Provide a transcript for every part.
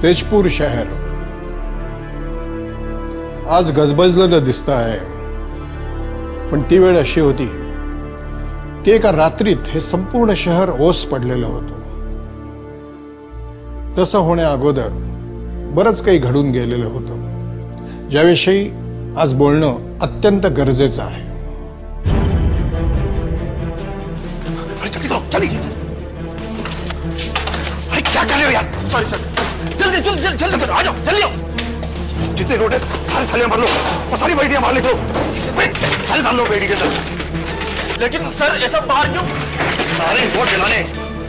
तेजपूर शहर आज गजबजलेलं दिसतं आहे, पण ती वेळ अशी होती की एका रात्रीत हे संपूर्ण शहर ओस पडलेलं होतं. तसं होण्या अगोदर बरंच काही घडून गेलेलं होतं, ज्याविषयी आज बोलणं अत्यंत गरजेचं आहे. क्या कर रहे हो यार? सॉरी सर, जल्दी जल्दी जल्दी जल्दी करो, आ जाओ जल्दी आओ. जितने रोड है सारे थालियां मार लो और सारी बेटियां मार लो. सारे डाल लो बेटी के अंदर. लेकिन सर ऐसा बाहर क्यों? सारे वोट दिलाने.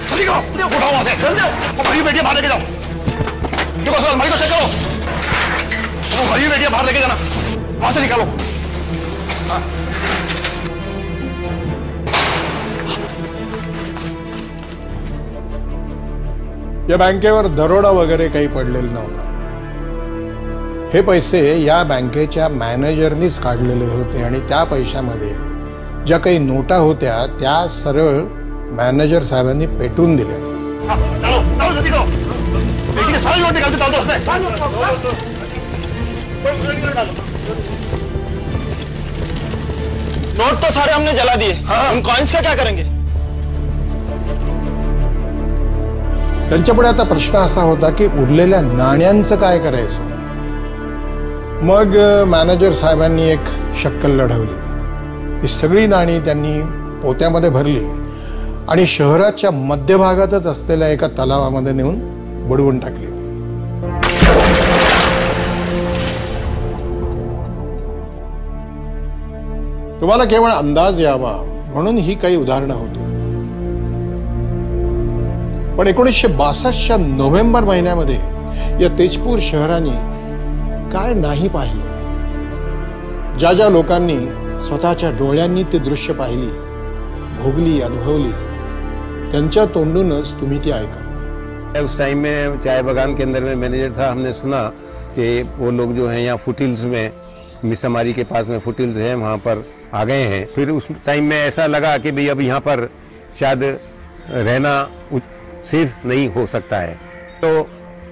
जल्दी करो, उठाओ वहां से जल्दी और भरी बेटियां बाहर लेके जाओ. देखो सर, अलमारी को चेक करो, वो भरी बेटियां बाहर लेके जाना, वहां से निकालो. हाँ. या बँकेवर दरोडा वगैरे काही पडलेला नव्हता. हे पैसे या बँकेच्या मॅनेजरनीच काढलेले होते आणि त्या पैशामध्ये ज्या काही नोटा होत्या त्या सरळ मॅनेजर साहेबांनी पेटून दिल्या. नोट तो सारे हमने जला दिए. उन कॉइन्स का क्या करेंगे? त्यांच्यापुढे आता प्रश्न असा होता की उरलेल्या नाण्यांचं काय करायचं. मग मॅनेजर साहेबांनी एक शक्कल लढवली. ती सगळी नाणी त्यांनी पोत्यामध्ये भरली आणि शहराच्या मध्यभागातच असलेल्या एका तलावामध्ये नेऊन बुडवून टाकली. तुम्हाला केवळ अंदाज यावा म्हणून ही काही उदाहरणं होती. पण 1962च्या नोव्हेंबर महिन्यामध्ये या तेजपूर शहराने काय नाही पाहिलं. ज्या ज्या लोकांनी स्वतःच्या डोळ्यांनी ते दृश्य पाहिली, भोगली, अनुभवली, त्यांच्या तोंडूनच तुम्ही ती ऐका. उस टाइम में चाय बागान के अंदर में मैनेजर था. हमने सुना कि वो लोग जो हैं यहाँ फुटहिल्स में, मिसमारी के पास में फुटहिल्स है, वहाँ पर आ गए हैं. फिर उस टाइम में ऐसा लगा कि भाई अब यहाँ पर शायद रहना सेफ नहीं हो सकता है. तो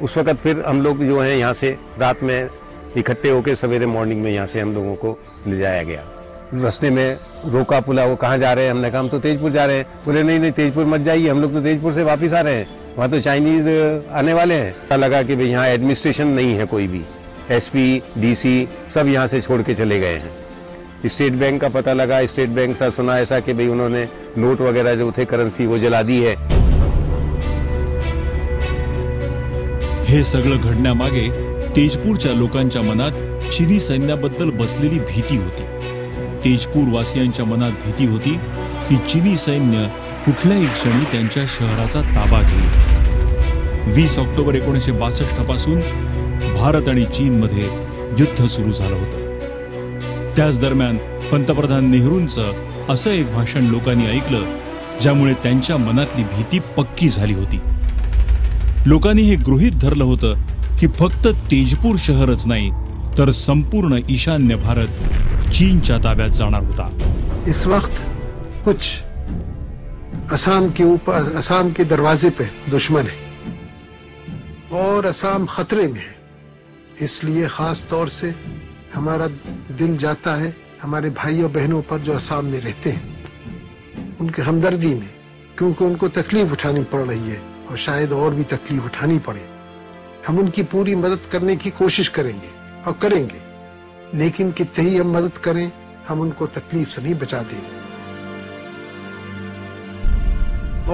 उस वक़्त फिर हम लोग जो हैं यहाँ से रात में इकट्ठे होकर सवेरे मॉर्निंग में यहाँ से हम लोगों को ले जाया गया. रास्ते में रोका, पुला, वो कहाँ जा रहे हैं? हमने कहा हम तो तेजपुर जा रहे हैं. बोले नहीं नहीं, तेजपुर मत जाइए, हम लोग तो तेजपुर से वापस आ रहे हैं, वहाँ तो चाइनीज आने वाले हैं. पता लगा कि भाई यहाँ एडमिनिस्ट्रेशन नहीं है, कोई भी एसपी डीसी सब यहाँ से छोड़ के चले गए हैं. स्टेट बैंक का पता लगा. स्टेट बैंक से सुना ऐसा कि भाई उन्होंने नोट वगैरह जो थे, करन्सी, वो जला दी है. हे सगळं घडण्यामागे तेजपूरच्या लोकांच्या मनात चीनी सैन्याबद्दल बसलेली भीती होती. तेजपूर वासियांच्या मनात भीती होती की चीनी सैन्य कुठल्याही क्षणी त्यांच्या शहराचा ताबा घेईल. 20 ऑक्टोबर 1962 पासून भारत आणि चीनमध्ये युद्ध सुरू झालं होतं. त्याच दरम्यान पंतप्रधान नेहरूंचं असं एक भाषण लोकांनी ऐकलं ज्यामुळे त्यांच्या मनातली भीती पक्की झाली होती. लोकांनी हे गृहीत धरलं होतं की फक्त तेजपूर शहरच नाही तर संपूर्ण ईशान्य भारत चीनच्या ताब्यात जाणार होता. इस वक्त कुछ असम के दरवाजे पे दुश्मन है और असम खतरे में है. इसलिए खास तौर से हमारा दिल जाता है हमारे भाइयों बहनों पर जो असम में रहते हैं, उनके हमदर्दी में, क्योंकि उनको तकलीफ उठानी पड़ रही है और शायद और भी तकलीफ उठानी पड़े. हम उनकी पूरी मदद करने की कोशिश करेंगे और करेंगे, लेकिन कितने ही हम मदद करें, हम उनको तकलीफ से नहीं बचा देंगे.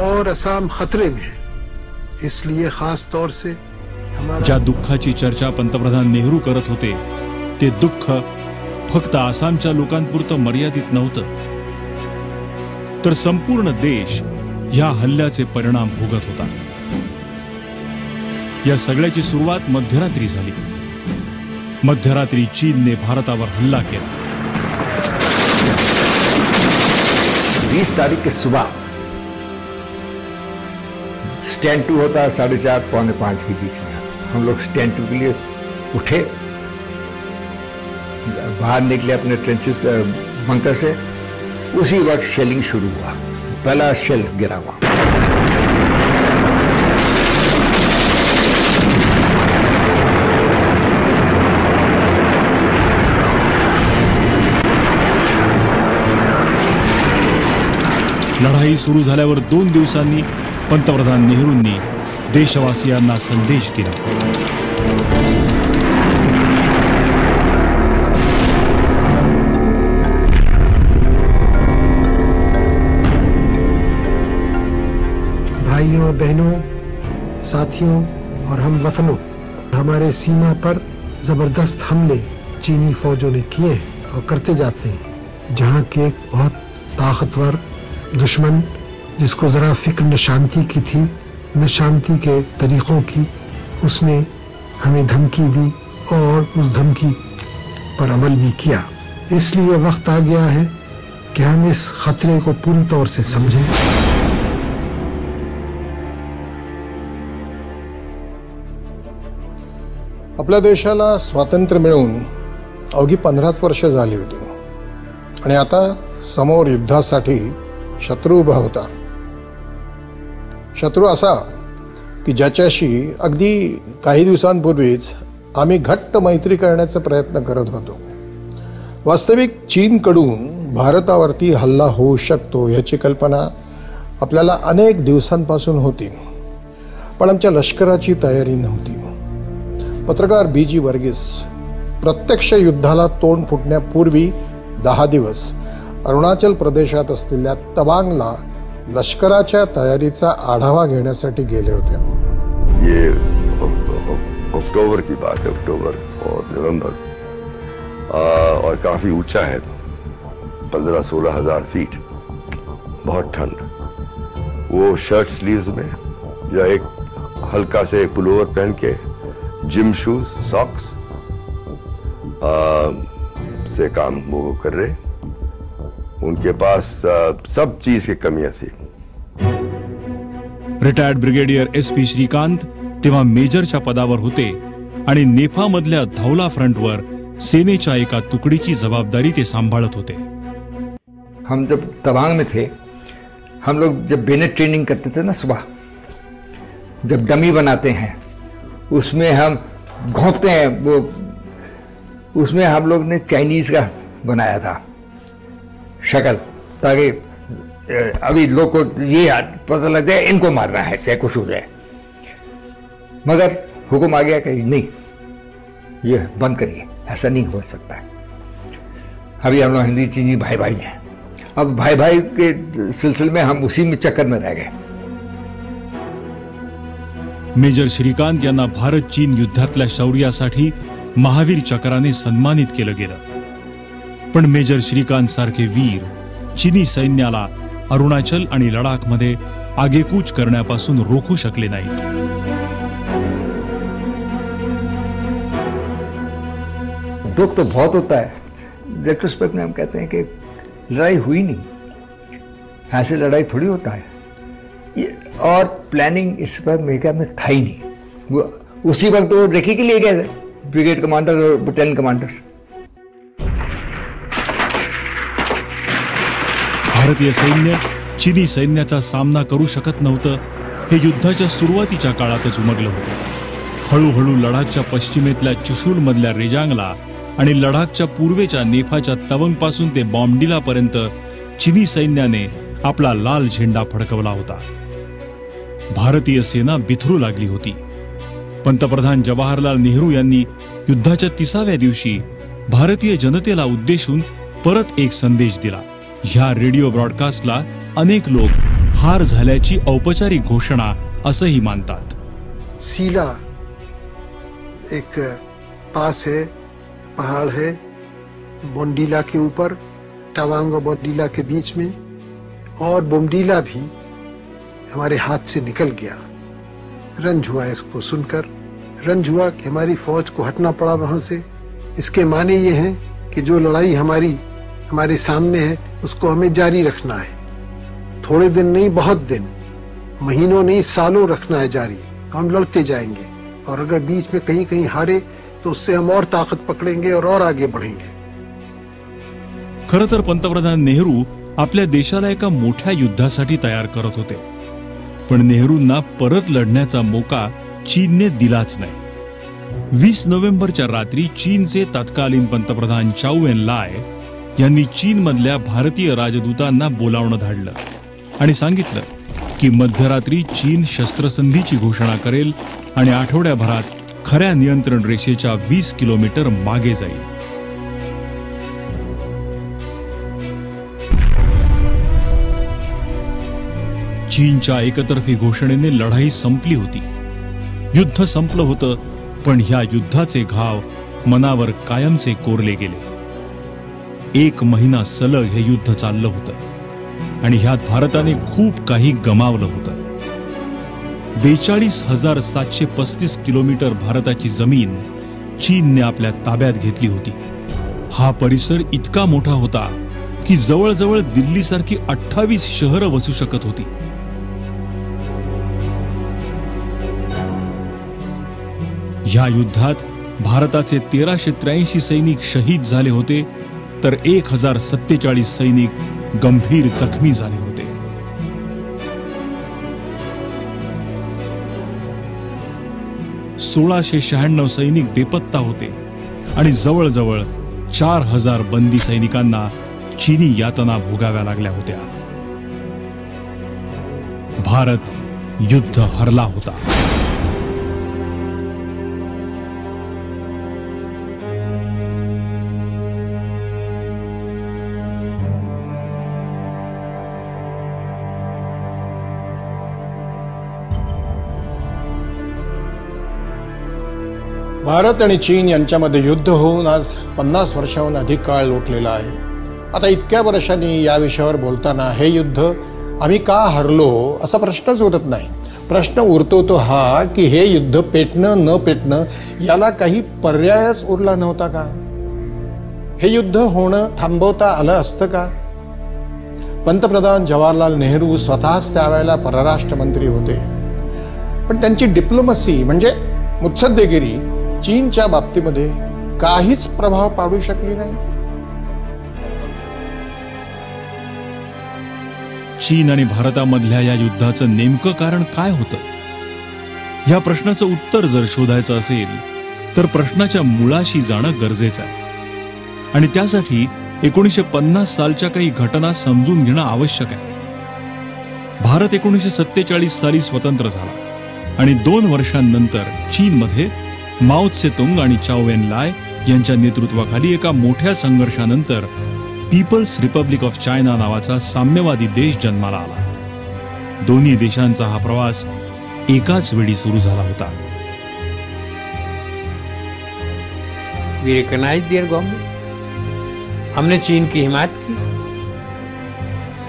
और असम खतरे में है, इसलिए खास तौर से ज्या दुःखाची चर्चा पंतप्रधान नेहरू करत होते ते दुःख फक्त आसामच्या लोकांपुरतं मर्यादित नव्हतं, तर संपूर्ण देश या हल्ल्याचे परिणाम भोगत होता. या सगळ्याची सुरुवात मध्यरात्री झाली. मध्यरात्री चीनने भारतावर हल्ला केला. 20 तारीख की सुबह स्टैंड 2 होता 4:30 पौने 5 के बीच में. हम लोग स्टैंड 2 के लिए उठे, बाहर निकले अपने ट्रेंचेस बंकर से. उसी वक्त शेलिंग शुरू हुआ. पहला शेल गिरा हुआ. लढाई सुरू झाल्यावर 2 दिवसांनी पंतप्रधान नेहरूंनी देशवासियांना संदेश दिला. भाइयों बहनों, साथियों और हम वतनों, हमारे सीमा पर जबरदस्त हमले चीनी फौजों ने किए हैं और करते जाते हैं. जहां के एक बहुत ताकतवर दुश्मन, जिसको जरा फिक्र न शांति की थी, न शांति के तरीकों की, उसने हमें धमकी दी और उस धमकी पर अमल भी किया. इसलिए वक्त आ गया है कि हम इस खतरे को पूरी तौर से समझें. आपल्या देशाला स्वातंत्र्य मिळून अवघी 15 वर्ष झाली होती आणि आता समोर युद्धासाठी शत्रू उभा होता. शत्रू असा की ज्याच्याशी अगदी काही दिवसांपूर्वीच आम्ही घट्ट मैत्री करण्याचा प्रयत्न करत होतो. वास्तविक चीनकडून भारतावरती हल्ला होऊ शकतो याची कल्पना आपल्याला अनेक दिवसांपासून होती, पण आमच्या लष्कराची तयारी नव्हती. पत्रकार BG वर्गीस प्रत्यक्ष युद्धाला तोंड फुटण्यापूर्वी 10 दिवस अरुणाचल प्रदेशात असलेल्या तवांगला लष्कराच्या तयारीचा आढावा घेण्यासाठी गेले होते. ये अक्टूबर की बात है, अक्टूबर और नवंबर, और काफी ऊंचा है, 15-16 हजार फीट, बहुत ठंड. वो शर्ट स्लीव्स में या एक हल्का से पुलोवर पहन के, जिम शूज, सॉक्स से काम वो कर रहे. उनके पास सब चीज की कमियां थी. रिटायर्ड ब्रिगेडियर SP श्रीकांत तेव्हा मेजरच्या पदावर होते आणि नेफा मधल्या धौला फ्रंटवर सेनेच्या एका तुकडीची जबाबदारी ते सांभाळत होते. हम जब तवांग में थे, हम लोग जब बेनेट ट्रेनिंग करते थे ना, सुबह जब डमी बनाते हैं उसमें हम घोंपते हैं, वो उसमें हम लोग ने चाइनीज का बनाया था शक्ल, ताकि अभी लोग को ये पता लग जाए इनको मारना है चाहे कुछ हो जाए. मगर हुक्म आ गया कि नहीं, ये बंद करिए, ऐसा नहीं हो सकता है. अभी हम लोग हिंदी चीनी भाई भाई हैं. अब भाई भाई के सिलसिले में हम उसी में चक्कर में रह गए. मेजर श्रीकांत यांना भारत चीन युद्धातल्या शौर्यासाठी महावीर चक्राने सन्मानित केलं गेलं. पण मेजर श्रीकांत सारखे वीर चीनी सैन्याला अरुणाचल आणि लडाखमध्ये आगेकूच करण्यापासून रोखू शकले नाहीत. दुख तो बहुत होता है. रेट्रोस्पेक्ट में हम कहते हैं कि लड़ाई हुई नहीं, ऐसे लड़ाई थोड़ी होता है. और प्लानिंग इस पर मेरे ख्याल में था ही नहीं. वो उसी वक्त वो रेखी के लिए गए थे, ब्रिगेड कमांडर और बटालियन कमांडर. भारतीय सैन्य चीनी सैन्याचा सामना करू शकत नव्हतं हे युद्धाच्या सुरुवातीच्या काळातच उमगलं होतं. हळूहळू लडाखच्या पश्चिमेतल्या चुशूल मधल्या रेजांगला आणि लडाखच्या पूर्वेच्या नेफाच्या तवंगपासून ते बॉम्डिलापर्यंत चीनी सैन्याने आपला लाल झेंडा फडकवला होता. भारतीय सेना बिथरू लागली होती. पंतप्रधान जवाहरलाल नेहरू यांनी युद्धाच्या 30व्या दिवशी भारतीय जनतेला उद्देशून परत एक संदेश दिला. ह्या रेडिओ ब्रॉडकास्टला अनेक लोक हार झाल्याची औपचारिक घोषणा असंही मानतात. सीला एक पास है, पहाड़ है, बोमडिला के ऊपर, तवांग और बोमडिला के बीच में, और बोमडिला भी हमारे हाथ से निकल गया. रंज हुआ इसको सुनकर, रंज हुआ कि हमारी फौज को हटना पड़ा वहां से. इसके माने ये हैं कि जो लड़ाई हमारे सामने है उसको हमें जारी रखना है. थोड़े दिन नहीं, बहुत दिन, महीनों नहीं, सालों रखना है जारी. हम लड़ते जाएंगे और अगर बीच में कहीं कहीं हारे तो उससे हम और ताकत पकड़ेंगे और आगे बढ़ेंगे. खरं तर पंतप्रधान नेहरू आपल्या देशाला एका मोठ्या युद्धासाठी तयार करत होते, पण नेहरूंना परत लढण्याचा मौका चीनने दिलाच नाही. 20 नोव्हेंबरच्या रात्री चीनचे तत्कालीन पंतप्रधान चाऊ एन लाय यांनी चीनमधल्या भारतीय राजदूतांना बोलावणं धाडलं आणि सांगितलं की मध्यरात्री चीन शस्त्रसंधीची घोषणा करेल आणि आठवड्याभरात खऱ्या नियंत्रण रेषेच्या 20 किलोमीटर मागे जाईल. चीनच्या एकतर्फी घोषणेने लढाई संपली होती. युद्ध संपलं होतं, पण ह्या युद्धाचे घाव मनावर कायमचे कोरले गेले. 1 महिना सलग हे युद्ध चाललं होतं आणि ह्यात भारताने खूप काही गमावलं होतं. 42,735 किलोमीटर भारताची जमीन चीनने आपल्या ताब्यात घेतली होती. हा परिसर इतका मोठा होता की जवळजवळ दिल्लीसारखी 28 शहरं वसू शकत होती. ह्या युद्धात भारताचे 1383 सैनिक शहीद झाले होते, तर 1047 सैनिक गंभीर जखमी झाले होते. ,1696 सैनिक बेपत्ता होते आणि जवळजवळ 4000 बंदी सैनिकांना चीनी यातना भोगाव्या लागल्या होत्या. भारत युद्ध हरला होता. भारत आणि चीन यांच्यामध्ये युद्ध होऊन आज 50 वर्षांहून अधिक काळ लोटलेला आहे. आता इतक्या वर्षांनी या विषयावर बोलताना हे युद्ध आम्ही का हरलो असा प्रश्नच उरत नाही. प्रश्न उरतो तो हा की हे युद्ध पेटणं न पेटणं याला काही पर्यायच उरला नव्हता का? हे युद्ध होणं थांबवता आलं असतं का? पंतप्रधान जवाहरलाल नेहरू स्वतःच त्यावेळेला परराष्ट्र मंत्री होते, पण त्यांची डिप्लोमसी म्हणजे मुत्सद्देगिरी चीनच्या बाबतीमध्ये काहीच प्रभाव पाडू शकली नाही. चीन आणि भारतामधल्या या युद्धाचं नेमकं कारण काय होतं? या प्रश्नाचं उत्तर जर शोधायचं असेल तर प्रश्नाच्या मुळाशी जाणं गरजेचं आहे. आणि त्यासाठी 1950 सालच्या काही घटना समजून घेणं आवश्यक आहे. भारत 1947 साली स्वतंत्र झाला आणि 2 वर्षांनंतर चीनमध्ये माओ त्से-तुंग आणि चाओ एन-लाय यांच्या नेतृत्वाखाली एका मोठ्या संघर्षानंतर पीपल्स रिपब्लिक ऑफ चायना नावाचा साम्यवादी देश जन्माला आला. दोन्ही देशांचा हा प्रवास एकाच वेळी सुरू झाला होता. We recognize their government. हमने चीन की हिमायत की.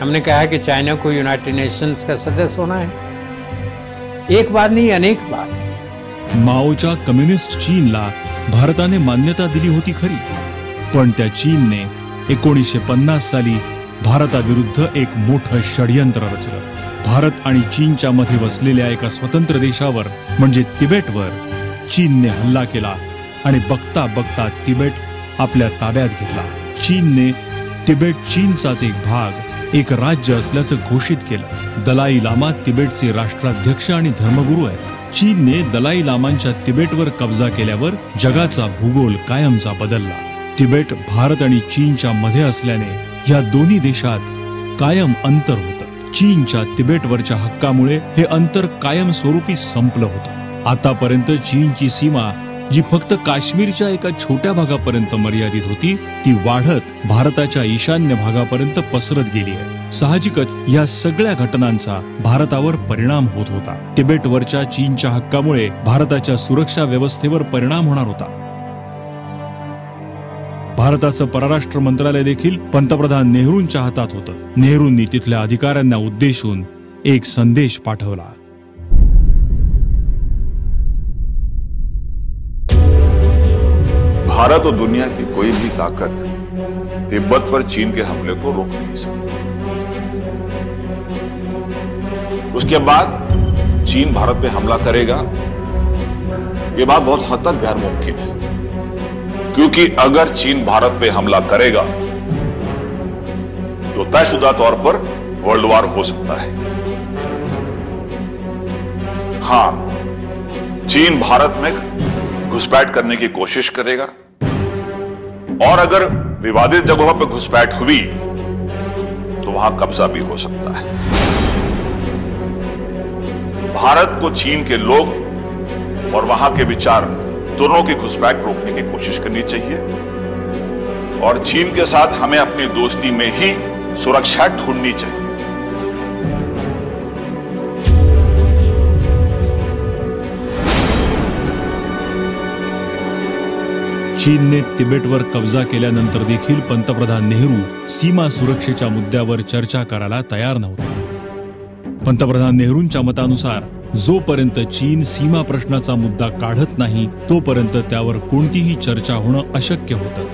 हमने कहा कि चाइना को यूनाइटेड नेशंस का सदस्य होना है. एक बार नहीं, अनेक बार. माओच्या कम्युनिस्ट चीनला भारताने मान्यता दिली होती खरी, पण त्या चीनने 1950 साली भारताविरुद्ध एक मोठं षडयंत्र रचलं. भारत आणि चीनच्या मध्ये वसलेल्या एका स्वतंत्र देशावर म्हणजे तिबेटवर चीनने हल्ला केला आणि बघता बघता तिबेट आपल्या ताब्यात घेतला. चीनने तिबेट चीनचाच एक भाग, एक राज्य असल्याचं घोषित केलं. दलाई लामा तिबेटचे राष्ट्राध्यक्ष आणि धर्मगुरू आहेत. चीनने दलाई लामांच्या तिबेटवर कब्जा केल्यावर जगाचा भूगोल कायमचा बदलला. तिबेट भारत आणि चीनच्या मध्ये असल्याने या दोन्ही देशात कायम अंतर होतं. चीनच्या तिबेटवरच्या हक्कामुळे हे अंतर कायम स्वरूपी संपलं होतं. आतापर्यंत चीनची सीमा जी फक्त काश्मीरच्या एका छोट्या भागापर्यंत मर्यादित होती, ती वाढत भारताच्या ईशान्य भागापर्यंत पसरत गेली आहे. साहजिकच या सगळ्या घटनांचा भारतावर परिणाम होत होता. तिबेटवरच्या चीनच्या हक्कामुळे भारताच्या सुरक्षा व्यवस्थेवर परिणाम होणार होता. भारताचं परराष्ट्र मंत्रालय देखील पंतप्रधान नेहरूंच्या हातात होतं. नेहरूंनी तिथल्या अधिकाऱ्यांना उद्देशून एक संदेश पाठवला. भारत और दुनिया की कोई भी ताकत तिब्बत पर चीन के हमले को रोक नहीं सकती. उसके बाद चीन भारत पे हमला करेगा, ये बात बहुत हद तक गैर मुमकिन है, क्योंकि अगर चीन भारत पे हमला करेगा तो तयशुदा तौर पर वर्ल्ड वॉर हो सकता है. हां, चीन भारत में घुसपैठ करने की कोशिश करेगा और अगर विवादित जगहों पर घुसपैठ हुई तो वहां कब्जा भी हो सकता है. भारत को चीन के लोग और वहां के विचार दोनों की घुसपैठ रोकने की कोशिश करनी चाहिए और चीन के साथ हमें अपनी दोस्ती में ही सुरक्षा ढूंढनी चाहिए। चीनने तिबेटवर कब्जा केल्यानंतर देखील पंतप्रधान नेहरू सीमा सुरक्षेच्या मुद्द्यावर चर्चा करायला तयार नव्हता। पंतप्रधान नेहरूंच्या मतानुसार जोपर्यंत चीन सीमा प्रश्नाचा मुद्दा काढत नाही तोपर्यंत त्यावर कोणतीही चर्चा होणं अशक्य होतं।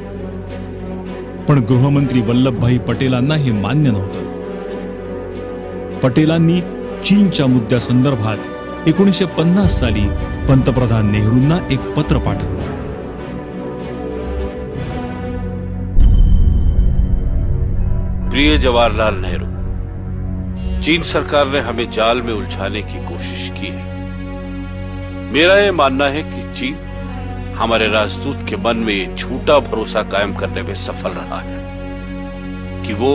पण गृहमंत्री वल्लभभाई पटेलांना हे मान्य नव्हतं। पटेलांनी चीनच्या मुद्द्यासंदर्भात 1950 साली पंतप्रधान नेहरूंना एक पत्र पाठवलं। प्रिय जवाहरलाल नेहरू, चीन सरकार ने हमें जाल में उलझाने की कोशिश की है। मेरा यह मानना है कि चीन हमारे राजदूत के मन में ये झूठा भरोसा कायम करने में सफल रहा है कि वो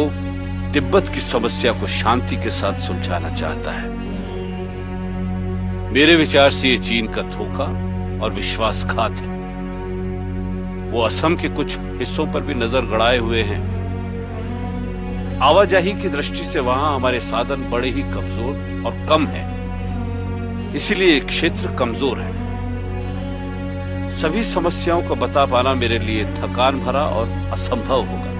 तिब्बत की समस्या को शांति के साथ सुलझाना चाहता है। मेरे विचार से ये चीन का धोखा और विश्वासघात है। वो असम के कुछ हिस्सों पर भी नजर गड़ाए हुए हैं। आवाजाही की दृष्टि से वहां हमारे साधन बड़े ही कमजोर और कम हैं। इसीलिए क्षेत्र कमजोर है। सभी समस्याओं को बता पाना मेरे लिए थकान भरा और असंभव होगा,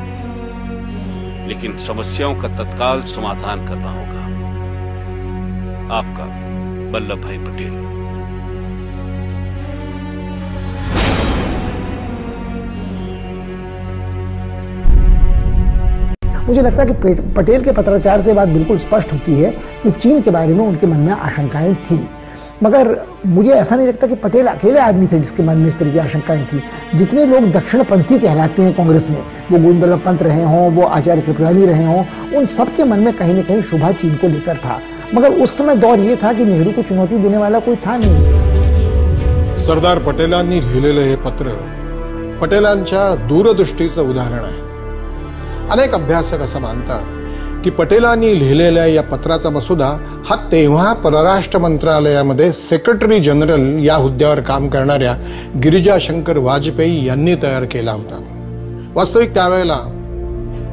लेकिन समस्याओं का तत्काल समाधान करना होगा। आपका वल्लभ भाई पटेल। मुझे लगता है कि पटेल के पत्राचार से बात बिल्कुल स्पष्ट होती है कि चीन के बारे में उनके मन में आशंकाएं थी, मगर मुझे ऐसा नहीं लगता कि पटेल अकेले आदमी थे जिसके मन में इस तरह की आशंकाएं थी। जितने लोग दक्षिणपंथी कहलाते हैं कांग्रेस में, वो गोविंद बल्लभ पंत रहे हों, वो आचार्य कृपलानी रहे हों, उन सबके मन में कहीं न कहीं शुभा चीन को लेकर था। मगर उस समय दौर ये था कि नेहरू को चुनौती देने वाला कोई था नहीं। सरदार पटेलांनी लिहिलेलं हे पत्र पटेलांच्या दूरदृष्टीचं उदाहरण आहे। अनेक अभ्यासक असं मानतात की पटेलांनी लिहिलेल्या या पत्राचा मसुदा हा तेव्हा परराष्ट्र मंत्रालयामध्ये सेक्रेटरी जनरल या हुद्द्यावर काम करणाऱ्या गिरिजाशंकर वाजपेयी यांनी तयार केला होता। वास्तविक त्यावेळेला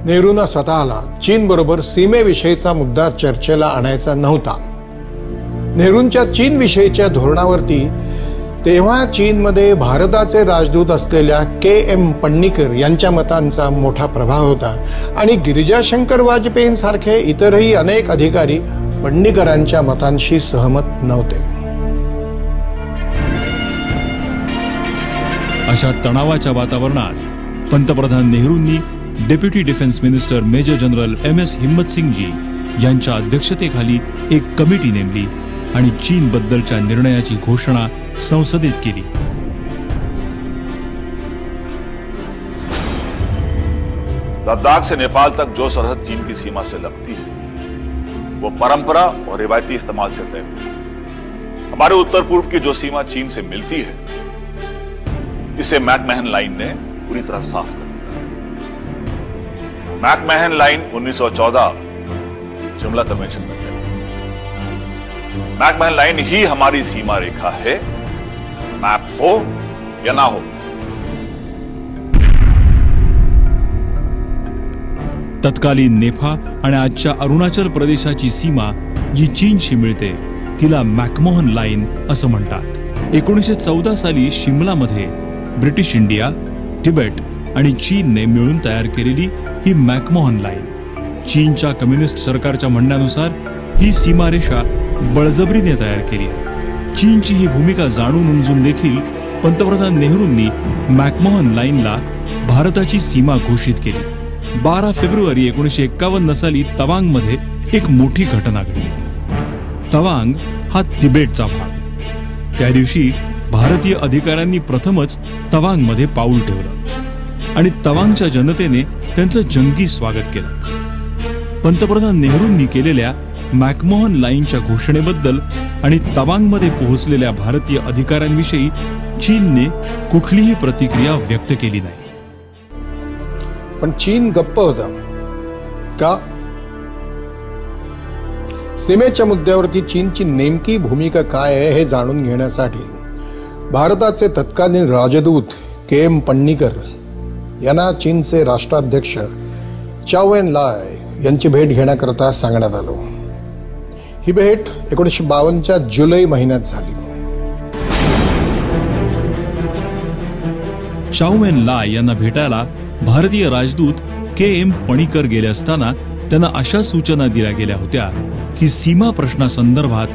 नेहरूंना स्वतःला चीन बरोबर सीमेविषयीचा मुद्दा चर्चेला आणायचा नव्हता। नेहरूंच्या चीन विषयीच्या धोरणावरती तेव्हा चीनमध्ये भारताचे राजदूत असलेल्या के.एम. पण्णीकर यांच्या मतांचा मोठा प्रभाव होता आणि गिरिजाशंकर वाजपेयींसारखे इतरही अनेक अधिकारी पण्णीकरांच्या मतांशी सहमत नव्हते। अशा तणावाच्या वातावरणात पंतप्रधान नेहरूंनी deputy defence minister major general M S. Himmatsinhji यांच्या अध्यक्षतेखाली एक कमिटी नेमली आणि चीन बद्दलच्या निर्णयाची घोषणा संसदेत केली। लद्दाख से नेपाल तक जो सरहद चीन की सीमा से लगती है वो परंपरा और रिवायती इस्तेमाल से तय हुई है। हमारे उत्तर पूर्व की जो सीमा चीन से मिलती है इसे मैकमहन लाइन ने पूरी तरह साफ कर दिया। मैकमहन लाइन 1914 शिमला कन्वेंशन में तय हुई। मैकमहन लाइन ही हमारी सीमा रेखा है, मैप हो या ना हो। तत्कालीन नेफा आणि आजच्या अरुणाचल प्रदेशाची सीमा जी चीनशी मिळते तिला मॅकमोहन लाईन असं म्हणतात। 1914 साली शिमलामध्ये ब्रिटिश इंडिया, तिबेट आणि चीनने मिळून तयार केलेली ही मॅकमोहन लाईन चीनच्या कम्युनिस्ट सरकारच्या म्हणण्यानुसार ही सीमारेषा बळजबरीने तयार केली आहे। चीनची ही भूमिका जाणून उमजून देखील पंतप्रधान नेहरूंनी मॅकमोहन लाईनला भारताची सीमा घोषित केली। 12 फेब्रुवारी 1951 साली तवांगमध्ये एक मोठी घटना घडली। तवांग हा तिबेटचा भाग। त्या दिवशी भारतीय अधिकाऱ्यांनी प्रथमच तवांगमध्ये पाऊल ठेवलं आणि तवांगच्या जनतेने त्यांचं जंगी स्वागत केलं। पंतप्रधान नेहरूंनी केलेल्या मॅकमोहन लाईनच्या घोषणेबद्दल आणि तवांगमध्ये पोहोचलेल्या भारतीय अधिकाऱ्यांविषयी चीनने कुठलीही प्रतिक्रिया व्यक्त केली नाही। पण चीन गप्प होता का? सीमेच्या मुद्द्यावरती चीनची नेमकी भूमिका काय आहे हे जाणून घेण्यासाठी भारताचे तत्कालीन राजदूत के.एम. पन्नीकर यांना चीनचे राष्ट्राध्यक्ष चाओ एन-लाय यांची भेट घेण्याकरता सांगण्यात आलं. ही भेट 1952च्या जुलै महिन्यात झाली. चाओ एन-लाय यांना भेटायला भारतीय राजदूत के.एम. पणीकर गेले असताना त्यांना अशा सूचना दिल्या गेल्या होत्या की सीमा प्रश्नासंदर्भात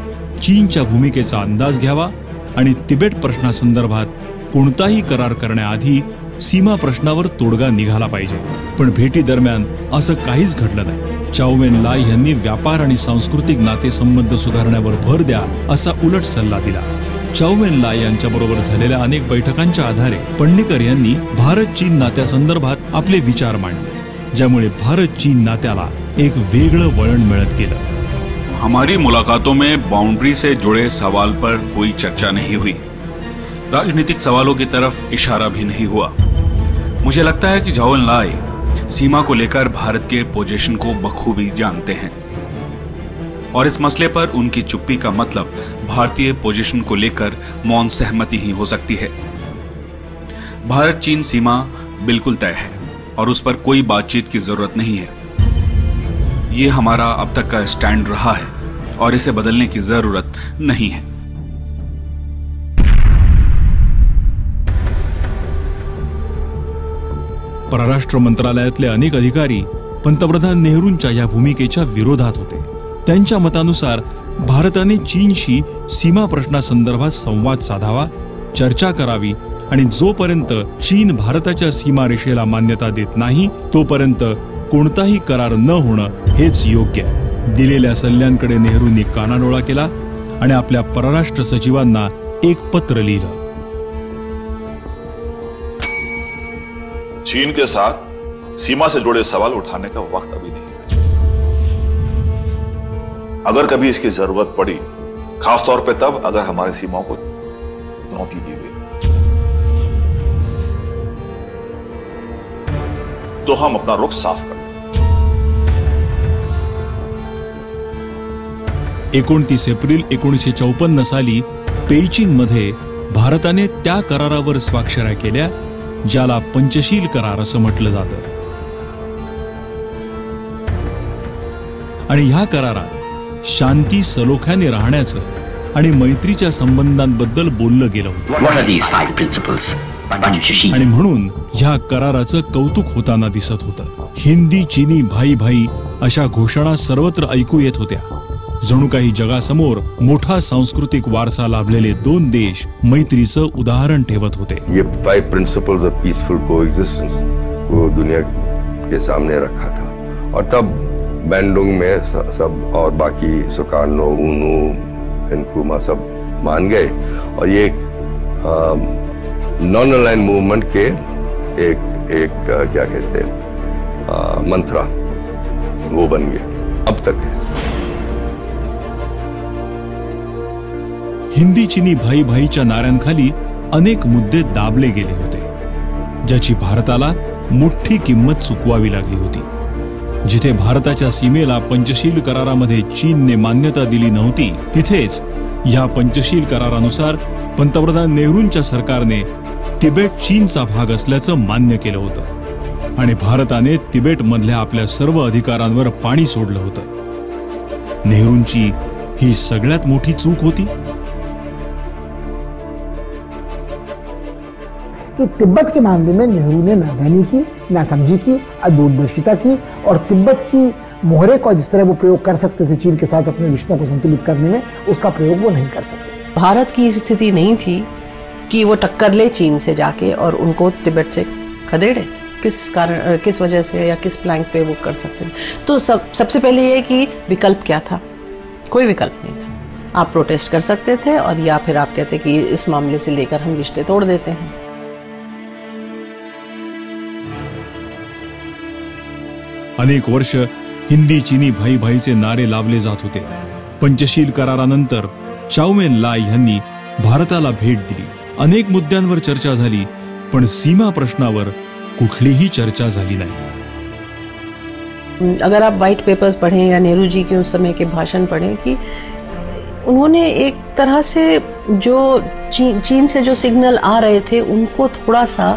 चीनच्या भूमिकेचा अंदाज घ्यावा आणि तिबेट प्रश्नासंदर्भात कोणताही करार करण्याआधी सीमा प्रश्नावर तोडगा निघाला पाहिजे. पण भेटी दरम्यान असं काहीच घडलं नाही. चाओ एन-लाय यांनी व्यापार आणि सांस्कृतिक नातेसंबंध सुधारण्यावर भर द्या असा उलट सल्ला दिला. चाओ एन-लाय यांच्याबरोबर झालेल्या अनेक बैठकांच्या आधारे पन्नीकर यांनी भारत चीन नात्यासंदर्भात आपले विचार मांडले, ज्यामुळे भारत चीन नात्याला एक वेगळं वळण मिळत गेलं. हमारी मुलाकातों में बाउंड्री से जुड़े सवाल पर कोई चर्चा नहीं हुई. राजनीतिक सवालों की तरफ इशारा भी नहीं हुआ. मुझे लगता है कि चाओ एन-लाय सीमा को लेकर भारत के पोजीशन को बखूबी जानते हैं और इस मसले पर उनकी चुप्पी का मतलब भारतीय पोजीशन को लेकर मौन सहमति ही हो सकती है. भारत चीन सीमा बिल्कुल तय है और उस पर कोई बातचीत की जरूरत नहीं है. ये हमारा अब तक का स्टैंड रहा है और इसे बदलने की जरूरत नहीं है. परराष्ट्र मंत्रालयातले अनेक अधिकारी पंतप्रधान नेहरूंच्या या भूमिकेच्या विरोधात होते. त्यांच्या मतानुसार भारताने चीनशी सीमा प्रश्नासंदर्भात संवाद साधावा, चर्चा करावी आणि जोपर्यंत चीन भारताच्या सीमारेषेला मान्यता देत नाही तोपर्यंत कोणताही करार न होणं हेच योग्य आहे. दिलेल्या सल्ल्यांकडे नेहरूंनी कानाडोळा केला आणि आपल्या परराष्ट्र सचिवांना एक पत्र लिहिलं. चीन के साथ सीमा से जुड़े सवाल उठाने का वक्त अभी नहीं है. अगर कभी इसकी जरूरत पड़ी, खासतौर पे तब अगर हमारी सीमाओं को चुनौती दी गई, तो हम अपना रुख साफ कर. 29 एप्रिल 1954 साली पेइचिंगमध्ये भारताने त्या करारावर स्वाक्षऱ्या केल्या ज्याला पंचशील करार असं म्हटलं जातं. आणि ह्या करारात शांती सलोख्याने राहण्याचं आणि मैत्रीच्या संबंधांबद्दल बोललं गेलं होतं. आणि म्हणून ह्या कराराचं कौतुक होताना दिसत होतं. हिंदी चीनी भाई भाई अशा घोषणा सर्वत्र ऐकू येत होत्या. जणू काही जगासमोर मोठा सांस्कृतिक वारसा लाभलेले दोन देश मैत्रीचं उदाहरण ठेवत होते. ये 5 प्रिंसिपल्स ऑफ पीसफुल कोएग्जिस्टेंस वो दुनिया के सामने रखा था और तब बैंडोंग में सब और बाकी सुकार्नो, ऊनू, इनक्रुमा सब मान गए और ये नॉन अलाइन मूवमेंट के एक क्या कहते हैं मंत्रा वो बन गए. अब तक है. हिंदी चीनी भाई भाईच्या नाऱ्यांखाली अनेक मुद्दे दाबले गेले होते, ज्याची भारताला मोठी किंमत चुकवावी लागली होती. जिथे भारताच्या सीमेला पंचशील करारामध्ये चीनने मान्यता दिली नव्हती, तिथेच या पंचशील करारानुसार पंतप्रधान नेहरूंच्या सरकारने तिबेट चीनचा भाग असल्याचं मान्य केलं होतं आणि भारताने तिबेटमधल्या आपल्या सर्व अधिकारांवर पाणी सोडलं होतं. नेहरूंची ही सगळ्यात मोठी चूक होती. कि तिब्बत के मामले में नेहरू ने नादानी की, नासमझी की, अदूरदर्शिता की और तिब्बत की मोहरे को जिस तरह वो प्रयोग कर सकते थे चीन के साथ अपने रिश्तों को संतुलित करने में, उसका प्रयोग वो नहीं कर सके. भारत की स्थिति नहीं थी कि वो टक्कर ले चीन से जाके और उनको तिब्बत से खदेड़े. किस कारण, किस वजह से या किस प्लैंक पे वो कर सकते थे. तो सबसे पहले ये कि विकल्प क्या था. कोई विकल्प नहीं था. आप प्रोटेस्ट कर सकते थे और या फिर आप कहते कि इस मामले से लेकर हम रिश्ते तोड़ देते हैं. अनेक वर्ष हिंदी चीनी भाई भाईचे नारे लावले जात होते. पंचशील करारानंतर चाओ एन-लाय यांनी भारताला भेट दिली. अनेक मुद्द्यांवर चर्चा झाली, पण सीमा प्रश्नावर कुठलीही चर्चा झाली नाही. अगर आप वाइट पेपर्स पढ़ें या नेहरू जी के उस समय के भाषण पढ़ें कि उन्होंने एक तरह से जो चीन से जो सिग्नल आ रहे थे उनको थोड़ा सा